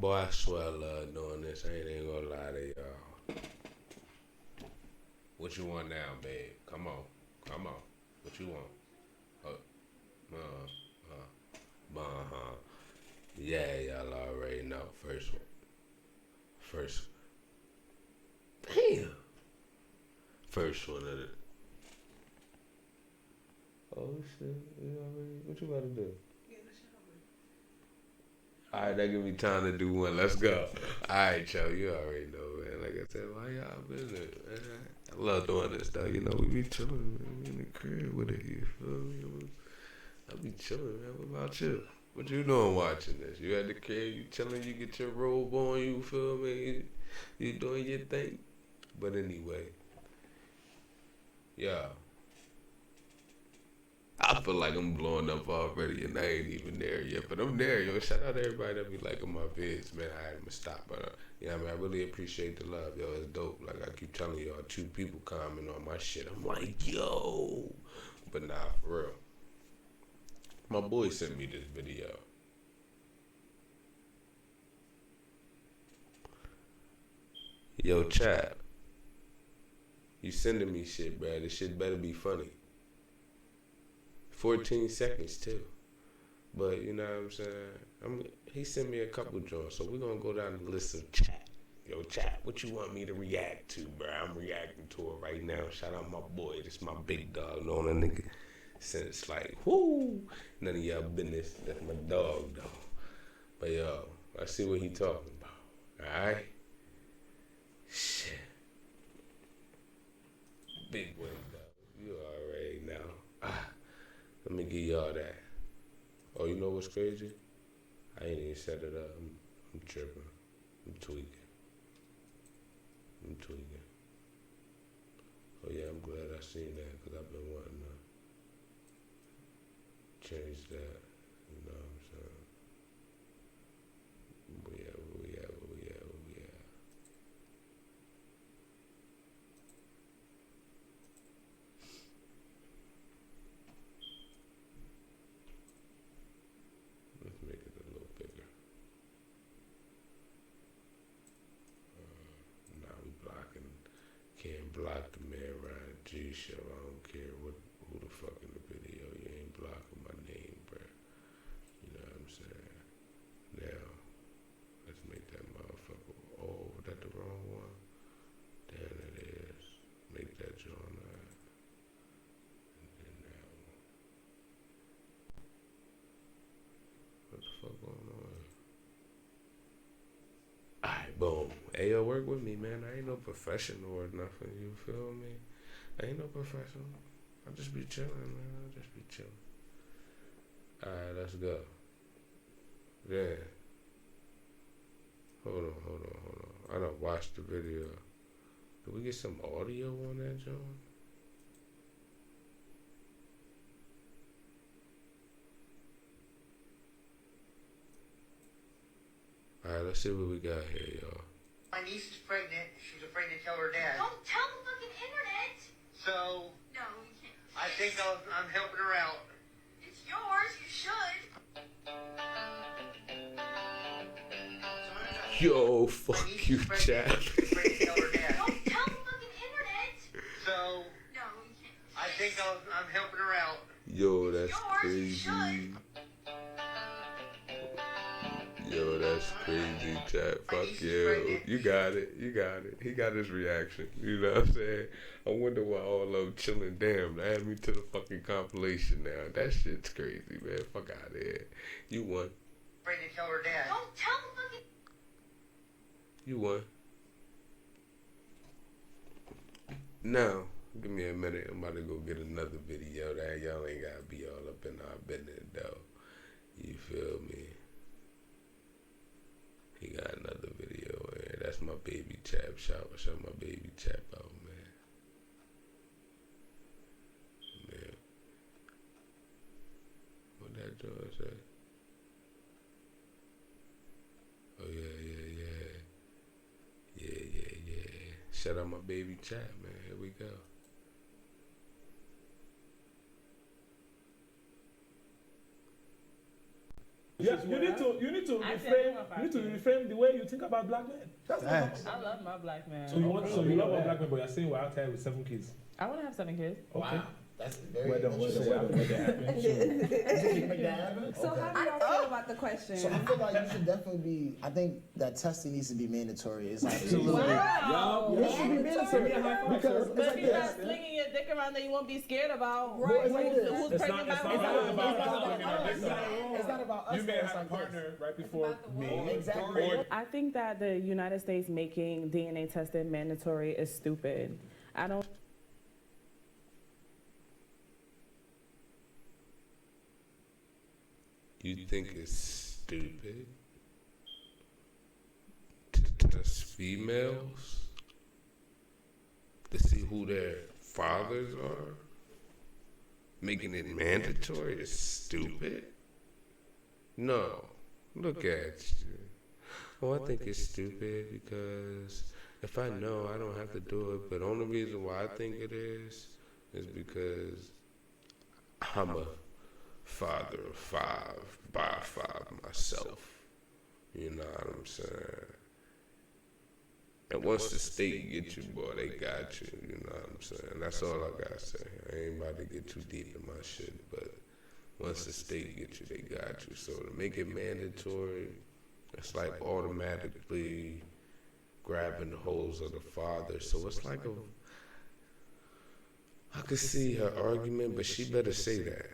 Boy, I swear I love doing this. I ain't even gonna lie to y'all. What you want now, babe? Come on. Come on. What you want? Uh-huh. Yeah, y'all already know. First one. First. Damn. First one of it. Oh, shit. You already, what you about to do? Alright, that give me time to do one. Let's go. Alright, Joe, you already know, man. Like I said, why y'all business, man? I love doing this, though. You know, we be chilling, man. We in the crib with it, you feel me? I be chilling, man. What about you? What you doing watching this? You at the crib, you chilling, you get your robe on, you feel me? You doing your thing. But anyway, yeah. I feel like I'm blowing up already and I ain't even there yet. But I'm there, yo. Shout out to everybody that be liking my vids, man. I had to stop. But, yeah, I mean, I really appreciate the love, yo. It's dope. Like I keep telling y'all, 2 people comment on my shit. I'm like, yo. But nah, for real. My boy sent me this video. Yo, Chap. You sending me shit, bruh. This shit better be funny. 14 seconds, too. But, you know what I'm saying? He sent me a couple joints, so we're going to go down the list of chat. Yo, chat, what you want me to react to, bro? I'm reacting to it right now. Shout out my boy. This my big dog. Known a nigga since, like, whoo. None of y'all business. That's my dog, though. But, yo, I see what he talking about. All right? Shit. Big win, though. You already know. Let me give y'all that. Oh, you know what's crazy? I ain't even set it up. I'm tripping. I'm tweaking. Oh yeah, I'm glad I seen that because I've been wanting to change that. You know what I'm saying? Where we at? Let's make it a little bigger. Nah, we blocking. Can't block the man Ryan G show. I don't care who the fuck in the video. You ain't blocking my name, bro. You know what I'm saying? Now, let's make that motherfucker. Oh, was that the wrong one? Damn, it is. Make that joint out. And then that one. What the fuck going on? Alright, boom. Hey, yo, work with me, man. I ain't no professional or nothing. You feel me? I ain't no professional. I just be chilling, man. I just be chilling. Alright, let's go. Yeah. Hold on. I done watched the video. Did we get some audio on that, John? Alright, let's see what we got here, y'all. My niece is pregnant. She's afraid to tell her dad. Don't tell the fucking internet. So, No, you can't. I think I'm helping her out. It's yours. You should. Yo, fuck you, Chad. She's afraid to tell her dad. Don't tell the fucking internet. So, No, you can't. I think I'm helping her out. Yo, that's Yours, you crazy. should. Yo, that's crazy, Chad. Fuck you. You got it. He got his reaction. You know what I'm saying? I wonder why all of them chilling. Damn, add me to the fucking compilation now. That shit's crazy, man. Fuck out of here. You won. Afraid to tell her dad. Don't tell the fucking. You won. Now, give me a minute. I'm about to go get another video that y'all ain't gotta be all up in our business, though. You feel me? He got another video, man. That's my baby Chap. Shout my baby Chap out, man. Man. What that George say? Oh, yeah. Shout out my baby Chap, man. Here we go. Yeah, you need to reframe the way you think about black men. That's not I love my black man. So you love a black man, but you're saying we're out here with 7 kids. I want to have 7 kids. Okay. Wow. That's very Well done. interesting. I'll make that happen. Make that happen? So Okay. how do y'all feel about the question? So I feel like you should definitely be. I think that testing needs to be mandatory. It's absolutely. Wow. It should be mandatory because it's But like if you're not this. slinging your dick around, then you won't be scared about Right, it's like this. who's It's pregnant not by about It's not about us. You may though. It's have a like partner this. right before me. Exactly. Or I think that the United States making DNA testing mandatory is stupid. I don't. You think it's stupid to test females to see who their fathers are? Making it mandatory is stupid? No. Look at you. Oh, I think it's stupid because if I know, I don't have to do it. But the only reason why I think it is because I'm a father of 5 by 5 myself. You know what I'm saying? And once the state get you, boy, they got you. You know what I'm saying? That's all I gotta say. I ain't about to get too deep in my shit, but once the state get you, they got you. So to make it mandatory, it's like automatically grabbing the holes of the father. So it's like I could see her argument, but she better say that.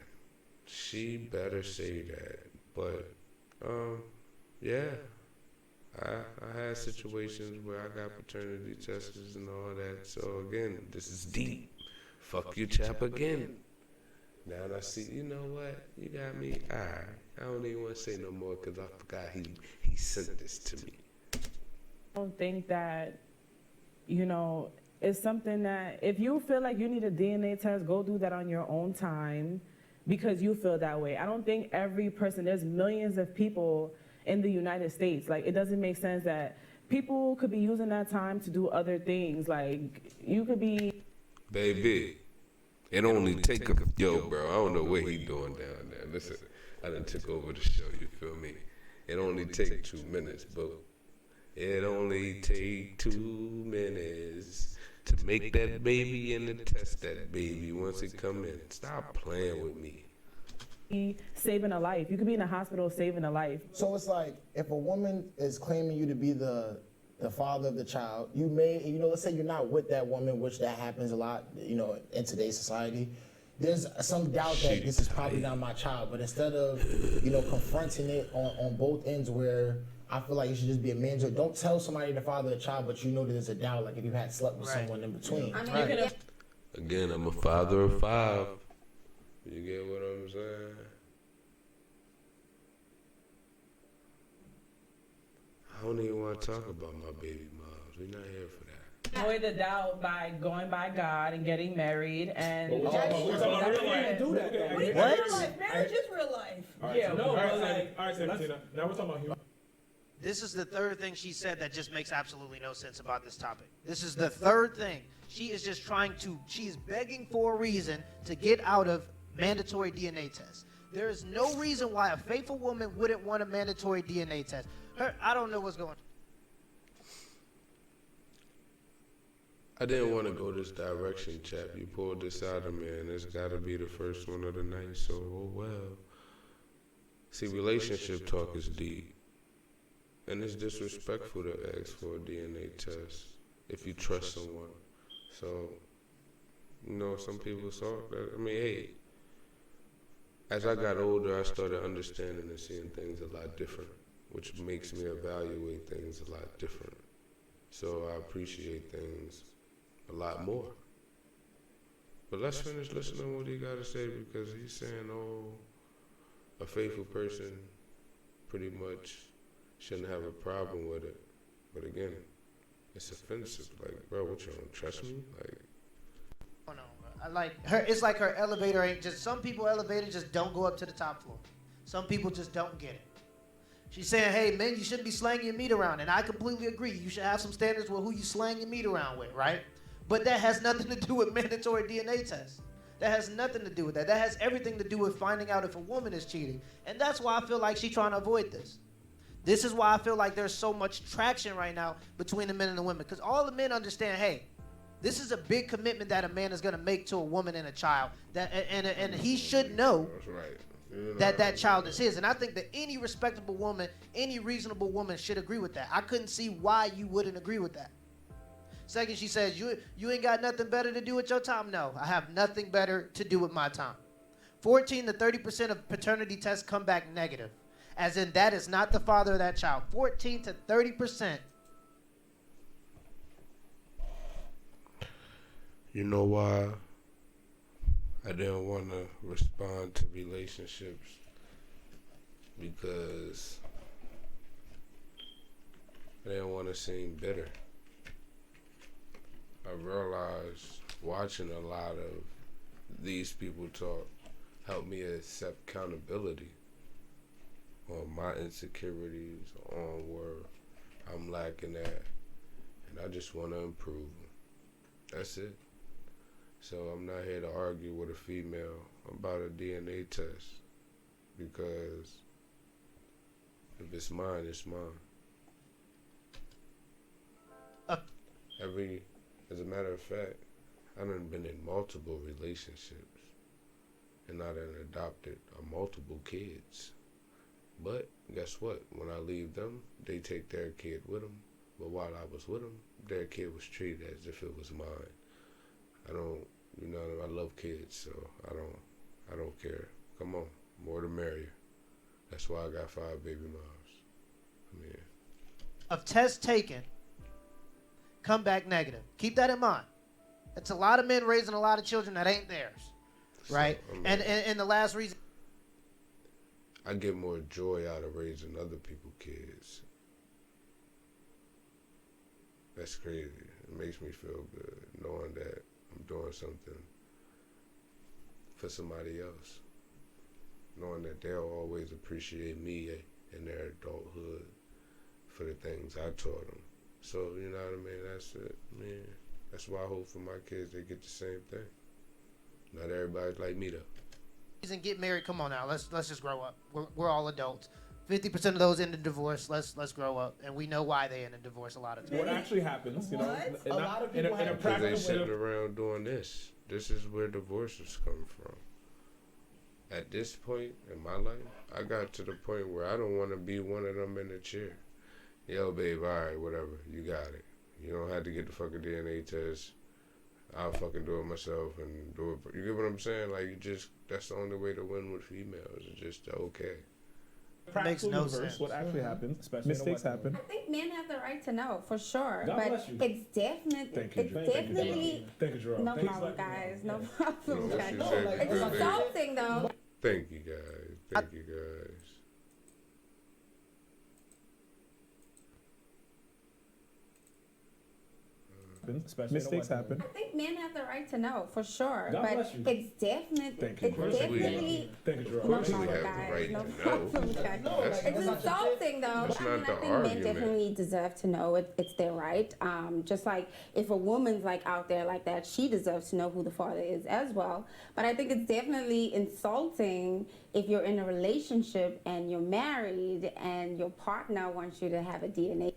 She better say that. But, yeah. I had situations where I got paternity tests and all that. So again, this is deep. Fuck you, chap, again. Now I see, you know what? You got me. Alright. I don't even want to say no more because I forgot he sent this to me. I don't think that, it's something that if you feel like you need a DNA test, go do that on your own time because you feel that way. I don't think every person, there's millions of people in the United States. Like, it doesn't make sense that people could be using that time to do other things. Like, you could be... Baby, it only take a... Yo, bro, I don't know what he doing down there. Listen, I done took over the show, you feel me? It only take 2 minutes, but it only take 2 minutes to make that baby and to test that baby once it come in. Stop playing with me. saving a life. You could be in a hospital saving a life. So it's like if a woman is claiming you to be the father of the child, you may, let's say you're not with that woman, which that happens a lot, in today's society. There's some doubt that this is probably not my child, but instead of, confronting it on both ends where I feel like you should just be a man. So don't tell somebody the father of the child, but that there's a doubt, like if you had slept with someone in between. I mean, Again, I'm a father of 5. You get what I'm saying? I don't even want to talk about my baby moms. We're not here for that. Avoid the doubt by going by God and getting married and. We're talking about real life. Do that, though. what? Real life. Marriage is real life. All right, Tina. Now we're talking about human. This is the third thing she said that just makes absolutely no sense about this topic. This is the third thing. She is just she is begging for a reason to get out of mandatory DNA tests. There is no reason why a faithful woman wouldn't want a mandatory DNA test. I don't know what's going on. I didn't want to go this direction, chap. You pulled this out of me, and it's got to be the first one of the night, so oh well. See, relationship talk is deep. And it's disrespectful to ask for a DNA test if you trust someone. So, some people saw that. I mean, hey, as I got older, I started understanding and seeing things a lot different, which makes me evaluate things a lot different. So I appreciate things a lot more. But let's finish listening to what he got to say, because he's saying, a faithful person pretty much shouldn't have a problem with it. But again, it's offensive. Like, bro, what, you don't trust me? Like, Oh, no, bro. I like her. It's like her elevator ain't just. Some people elevator just don't go up to the top floor. Some people just don't get it. She's saying, hey, men, you shouldn't be slanging your meat around. And I completely agree. You should have some standards with who you slang your meat around with, right? But that has nothing to do with mandatory DNA tests. That has nothing to do with that. That has everything to do with finding out if a woman is cheating. And that's why I feel like she's trying to avoid this. This is why I feel like there's so much traction right now between the men and the women. Because all the men understand, hey, this is a big commitment that a man is going to make to a woman and a child. And he should know That's right. that child is his. And I think that any respectable woman, any reasonable woman should agree with that. I couldn't see why you wouldn't agree with that. Second, she says, you ain't got nothing better to do with your time? No, I have nothing better to do with my time. 14 to 30% of paternity tests come back negative. As in, that is not the father of that child. 14 to 30%. You know why I didn't want to respond to relationships? Because I didn't want to seem bitter. I realized watching a lot of these people talk helped me accept accountability on my insecurities, on where I'm lacking at, and I just want to improve them. That's it. So I'm not here to argue with a female about a DNA test, because if it's mine, it's mine. As a matter of fact, I done been in multiple relationships, and I done adopted multiple kids. But guess what? When I leave them, they take their kid with them. But while I was with them, their kid was treated as if it was mine. I love kids, so I don't care. Come on, more the merrier. That's why I got 5 baby moms. Of tests taken, come back negative. Keep that in mind. It's a lot of men raising a lot of children that ain't theirs, right? So, and the last reason, I get more joy out of raising other people's kids. That's crazy. It makes me feel good knowing that I'm doing something for somebody else. Knowing that they'll always appreciate me in their adulthood for the things I taught them. So, you know what I mean? That's it, man. That's why I hope for my kids they get the same thing. Not everybody's like me, though. get married. Come on now, let's just grow up. We're all adults. 50% of those end in divorce. Let's grow up, and we know why they end in divorce a lot of times. What actually happens, you know, A lot of people have- Because they sitting around doing this. This is where divorces come from. At this point in my life, I got to the point where I don't want to be one of them in the chair. Yo, babe, all right, whatever, you got it. You don't have to get the fucking DNA test. I'll fucking do it myself and do it. You get what I'm saying? Like, that's the only way to win with females. It's just okay. Makes no universe, sense. What actually happens, especially mistakes happen. I think men have the right to know for sure, God but bless you. it's definitely, Thank you, it's Jerome. definitely Thank you, Jerome. no Please problem, let me know. guys. No problem, No, guys. she said It's good thing. insulting though. Thank you, guys. Thank you, guys. Especially mistakes happen. I think men have the right to know for sure, God but bless you. it's definitely, Thank you. it's Of course we- definitely Thank you, Jerome. no course we problem, have the guys. right No to know. problem, guys. That's- It's insulting though. That's I not mean, the I think argument. men definitely deserve to know it's their right. Just like if a woman's like out there like that, she deserves to know who the father is as well. But I think it's definitely insulting if you're in a relationship and you're married and your partner wants you to have a DNA.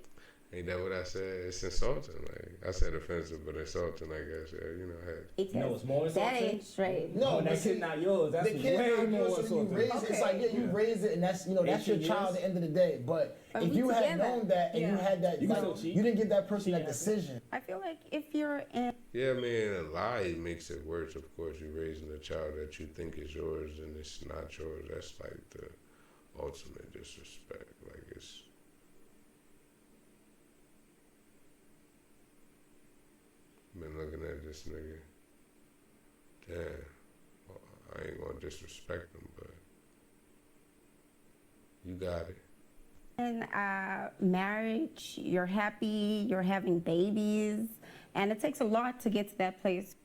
Ain't that what I said? It's insulting. Like, I said offensive, but insulting, I guess. Yeah, you know, hey. test. No, it's more That insulting. ain't straight. No, When but that see, kid not yours, that's the kid's way not more yours, so you insulting. raise it. It's like, you raise it, and that's, that's your 18 child at years. the end of the day. But But if we you had together. known that and you Yeah. had that, You can like, still cheat. you didn't give that person that Cheat. decision. I feel like if you're in Yeah, man, a lie makes it worse. Of course, you're raising a child that you think is yours and it's not yours. That's like the ultimate disrespect. Like, it's. Been looking at this nigga. Damn. Well, I ain't gonna disrespect him, but. You got it. marriage, you're happy, you're having babies, and it takes a lot to get to that place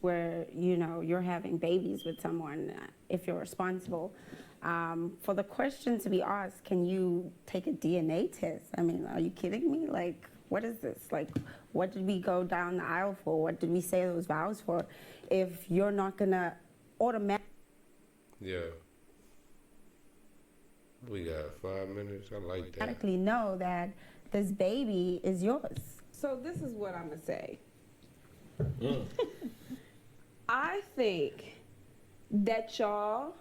where you're having babies with someone if you're responsible. For the question to be asked, can you take a DNA test? I mean, are you kidding me? Like, What is this? Like, what did we go down the aisle for? What did we say those vows for? If you're not gonna automatically Yeah. We got 5 minutes. I like that. know that this baby is yours. So this is what I'm gonna say. I think that y'all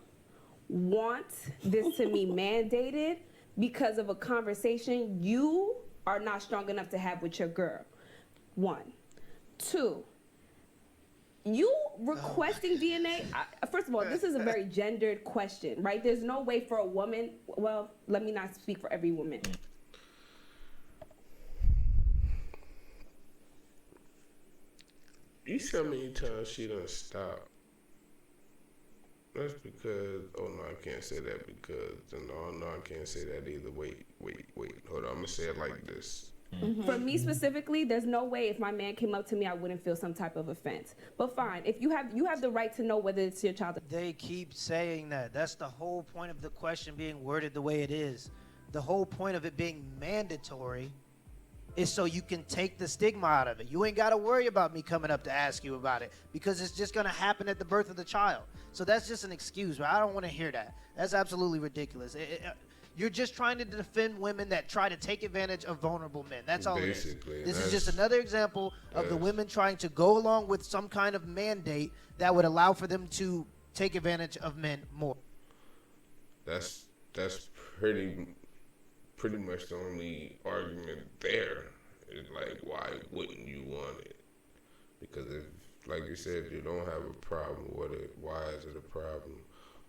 want this to be mandated because of a conversation you are not strong enough to have with your girl. 1. 2. You requesting DNA, first of all, this is a very gendered question, right? There's no way for a woman, well, let me not speak for every woman. You see how many times she done stop? That's because, oh no, I can't say that because, no, I can't say that either. Wait. Hold on, I'm gonna say it like this. For me specifically, there's no way if my man came up to me, I wouldn't feel some type of offense. But fine, if you have the right to know whether it's your child. They keep saying that. That's the whole point of the question being worded the way it is. The whole point of it being mandatory is so you can take the stigma out of it. You ain't got to worry about me coming up to ask you about it because it's just going to happen at the birth of the child. So that's just an excuse, but I don't want to hear that. That's absolutely ridiculous. You're just trying to defend women that try to take advantage of vulnerable men. That's all Basically, it is. This is just another example of the women trying to go along with some kind of mandate that would allow for them to take advantage of men more. That's pretty much the only argument there. It's like, why wouldn't you want it? Because if, like you said, you don't have a problem with it, why is it a problem?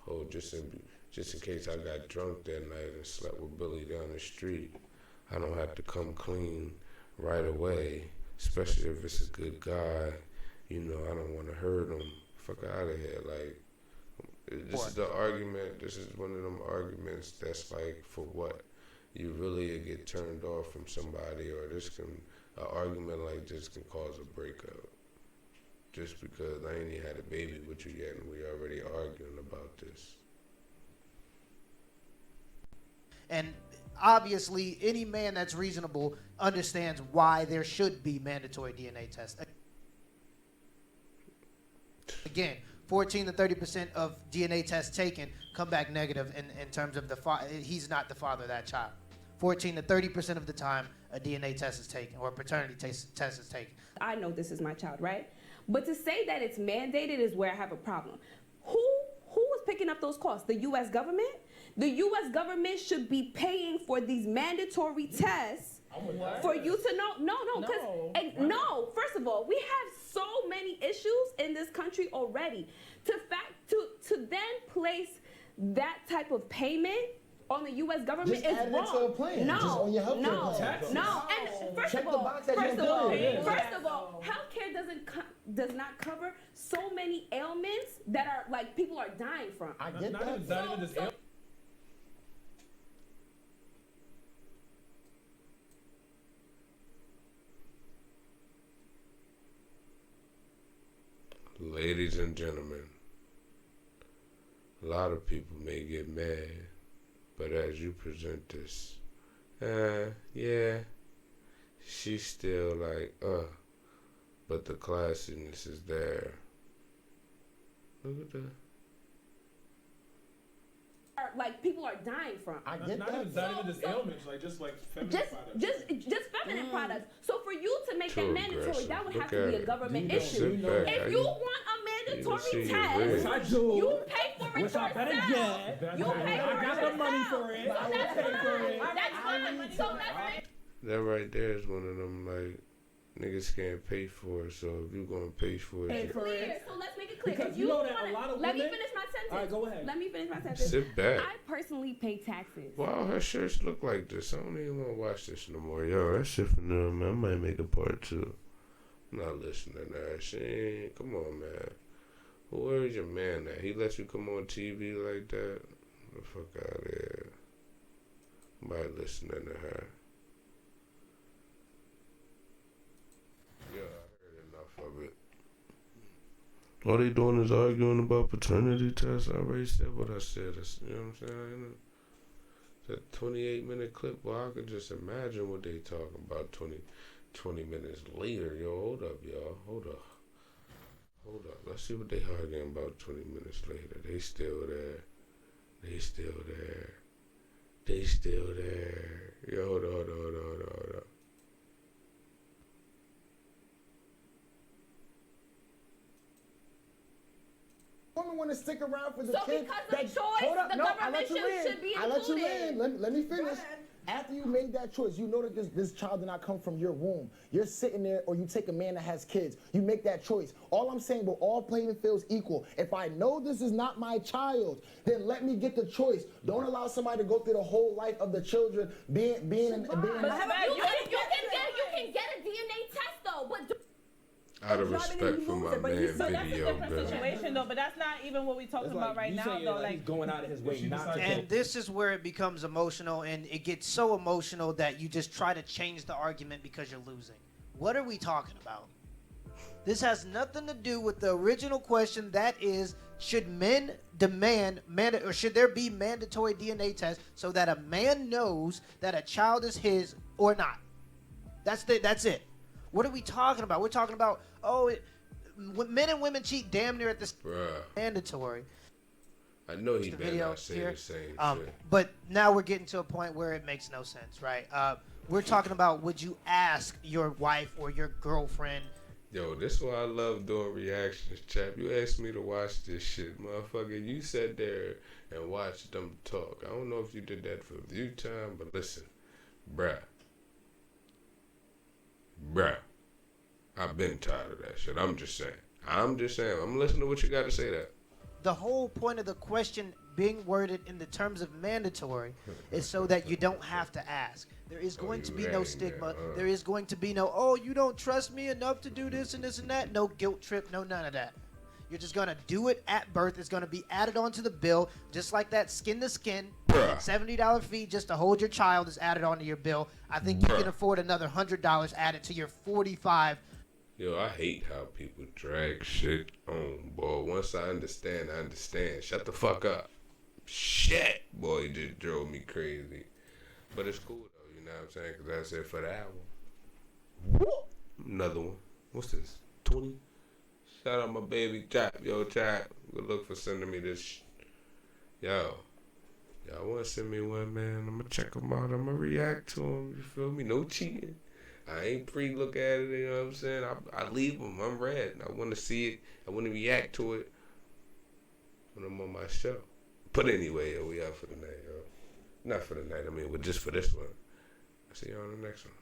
Oh, just in case I got drunk that night and slept with Billy down the street, I don't have to come clean right away, especially if it's a good guy. You know, I don't want to hurt him. Fuck out of here. Like, this is the argument. This is one of them arguments that's like, for what? You really get turned off from somebody, or an argument like this can cause a breakup. Just because I ain't even had a baby with you yet and we already arguing about this. And obviously, any man that's reasonable understands why there should be mandatory DNA tests. Again, 14 to 30% of DNA tests taken come back negative in terms of he's not the father of that child. 14 to 30% of the time, a DNA test is taken or a paternity test is taken. I know this is my child, right? But to say that it's mandated is where I have a problem. Who was picking up those costs? The U.S. government? The U.S. government should be paying for these mandatory tests for you to know. No, first of all, we have so many issues in this country already. To then place that type of payment on the U.S. government Just is add it wrong. to a plan. Just on your healthcare plan. No. And first Check of the all, box that you're doing. healthcare does not cover so many ailments that are like people are dying from. I get that. Ladies and gentlemen, a lot of people may get mad, but as you present this, yeah, she's still like, but the classiness is there. Look at that. Like people are dying from. I get Not even just ailments, just feminine products. Just feminine products. So for you to make Too that mandatory, aggressive. that would Look have to be at a it. government You issue. sit back. If you want a mandatory see test, your Which I do. you pay for it Which I better yourself. get. You pay for I got it the money yourself. for it. So I will that's pay for it. fine. That's fine. So that's That right there is one of them, like, niggas can't pay for it, so if you gonna pay for Pay it, for clear. it. So let's make it clear. Because If you know wanna, that a lot of let me women- finish my sentence. All right, go ahead. Let me finish my sentence. sit back. I personally pay taxes. Wow, her shirts look like this. I don't even want to watch this no more. Yo, that shit from them, man. I might make a part two. I'm not listening to that. She ain't, come on, man. Where is your man at? He lets you come on TV like that? The fuck out of here. Nobody listening to her. Yeah, I heard enough of it. All they doing is arguing about paternity tests. I already said what I said. You know what I'm saying? It's a 28-minute clip. Well, I could just imagine what they talking about. 20 minutes later, yo, hold up, y'all. Hold up. Let's see what they arguing about 20 minutes later. They still there. Yo, hold on. Women want to stick around for the So kid. because of choice, the government should be I let you included. in. Let me finish. After you made that choice, you know that this child did not come from your womb. You're sitting there, or you take a man that has kids. You make that choice. All I'm saying, but all playing fields equal. If I know this is not my child, then let me get the choice. Don't allow somebody to go through the whole life of the children being. But you can get a DNA test though, but Out of respect for my man So that's a video, different bro. situation though, but that's not even what we're talking about right you now saying, though. like, he's going out of his way not to. And this is where it becomes emotional, and it gets so emotional that you just try to change the argument because you're losing. What are we talking about? This has nothing to do with the original question. That is, should men demand or should there be mandatory DNA tests so that a man knows that a child is his or not? That's it. What are we talking about? We're talking about men and women cheat damn near at this mandatory. I know he The better video not say here. the same shit. But now we're getting to a point where it makes no sense, right? We're talking about, would you ask your wife or your girlfriend? Yo, this is why I love doing reactions, chap. You asked me to watch this shit, motherfucker. You sat there and watched them talk. I don't know if you did that for view time, but listen, bruh. I've been tired of that shit. I'm just saying. I'm listening to what you got to say there. The whole point of the question being worded in the terms of mandatory is so that you don't have to ask. There is going to be no stigma. There is going to be no, you don't trust me enough to do this and that. No guilt trip, no none of that. You're just going to do it at birth. It's going to be added onto the bill, just like that skin to skin. $70 fee just to hold your child is added onto your bill. I think you can afford another $100 added to your $45. Yo, I hate how people drag shit on, boy. Once I understand, I understand. Shut the fuck up. Shit, boy, it just drove me crazy. But it's cool, though, you know what I'm saying? Because that's it for the album. Another one. What's this? 20? Shout out my baby, Chap. Yo, Chap. Good luck for sending me this. Yo. Y'all want to send me one, man? I'm going to check them out. I'm going to react to them. You feel me? No cheating. I ain't pre-look at it, you know what I'm saying? I leave them. I'm red. I want to see it. I want to react to it when I'm on my show. But anyway, yo, we out for the night, yo. Not for the night, but just for this one. I'll see you on the next one.